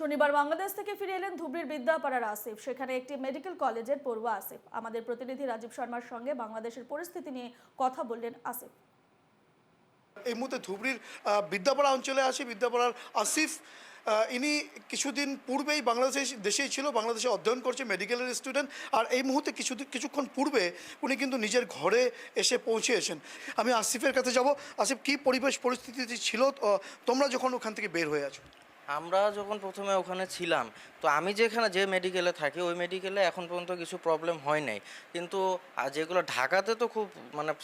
শনিবার বাংলাদেশ থেকে ফিরে এলেন ধুবড়ীর বিদ্যাপাড়ার আসিফ। সেখানে একটি মেডিকেল কলেজের পড়ুয়া আসিফ। আমাদের প্রতিনিধি রাজীব শর্মার সঙ্গে বাংলাদেশের পরিস্থিতি নিয়ে কথা বললেন আসিফ। এই মুহূর্তে ধুবড়ীর বিদ্যাপাড়া অঞ্চলে আছি। বিদ্যাপাড়ার আসিফ ইনি কিছুদিন পূর্বেই দেশেই ছিল, বাংলাদেশে অধ্যয়ন করছে, মেডিকেলের স্টুডেন্ট। আর এই মুহূর্তে কিছুক্ষণ পূর্বে উনি কিন্তু নিজের ঘরে এসে পৌঁছেছেন। আমি আসিফের কাছে যাব। আসিফ, কী পরিস্থিতি ছিল তোমরা যখন ওখান থেকে বের হয়ে আছো? আমরা যখন প্রথমে ওখানে ছিলাম, তো আমি যে মেডিকেলে থাকি ওই মেডিকেলে এখন পর্যন্ত কিছু প্রবলেম হয় নাই। কিন্তু যেগুলো ঢাকাতে তো খুব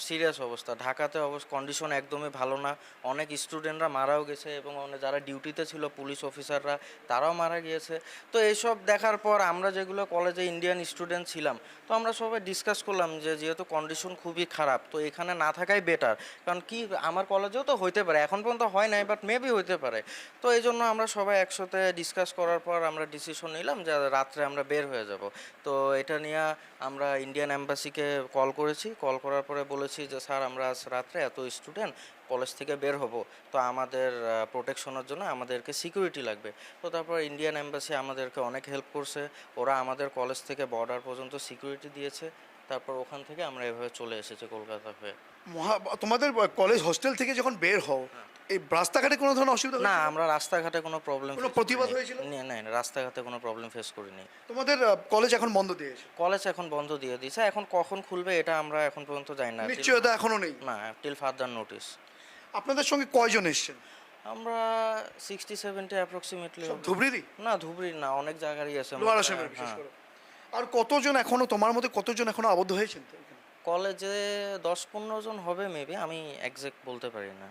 সিরিয়াস অবস্থা। ঢাকাতে কন্ডিশন একদমই ভালো না। অনেক স্টুডেন্টরা মারাও গেছে এবং যারা ডিউটিতে ছিল পুলিশ অফিসাররা তারাও মারা গিয়েছে। তো এইসব দেখার পর আমরা যেগুলো কলেজে ইন্ডিয়ান স্টুডেন্ট ছিলাম, তো আমরা সবাই ডিসকাস করলাম যে যেহেতু কন্ডিশন খুবই খারাপ, তো এখানে না থাকাই বেটার। কারণ কি, আমার কলেজেও তো হইতে পারে, এখন পর্যন্ত হয় নাই, বাট মেবি হইতে পারে। তো এই জন্য আমরা সবাই একসাথে ডিসকাস করার পর আমরা ডিসিশন নিলাম যে রাত্রে আমরা বের হয়ে যাব। তো এটা নিয়ে আমরা ইন্ডিয়ান এম্বাসিকে কল করেছি। কল করার পরে বলেছি যে স্যার, আমরা আজ রাত্রে এত স্টুডেন্ট কলেজ থেকে বের হব, তো আমাদের প্রোটেকশনের জন্য আমাদেরকে সিকিউরিটি লাগবে। তো তারপর ইন্ডিয়ান এম্বাসি আমাদেরকে অনেক হেল্প করছে। ওরা আমাদের কলেজ থেকে বর্ডার পর্যন্ত সিকিউরিটি দিয়েছে। তারপর ওখান থেকে আমরা এভাবে চলে এসেছি কলকাতা হয়ে। তোমাদের কলেজ হোস্টেল থেকে যখন বের হও, এই রাস্তাঘাটে কোনো ধরনের অসুবিধা না, আমরা রাস্তাঘাটে কোনো প্রবলেম, কোনো প্রতিবাদ হয়েছিল? না, রাস্তাঘাটে কোনো প্রবলেম ফেস করিনি। তোমাদের কলেজ এখন বন্ধ দিয়েছে? কলেজ এখন বন্ধ দিয়ে দিয়েছে। এখন কখন খুলবে এটা আমরা এখন পর্যন্ত জানি না। নিশ্চয়তা এখনো নেই? না, টিল ফার্দার নোটিস। আপনাদের সঙ্গে কয়জন এসেছেন? আমরা 60-70 অ্যাপ্রক্সিমেটলি। ধুবড়িরই? না, ধুবড়ির না, অনেক জায়গারই আছে। লোয়ার আসামের বিশেষ করে। আর কতজন এখনো, তোমার মধ্যে কতজন এখনো আবদ্ধ হয়েছেন? কলেজে 10-15 জন হবে মেবি, আমি এক্সাক্ট বলতে পারি না।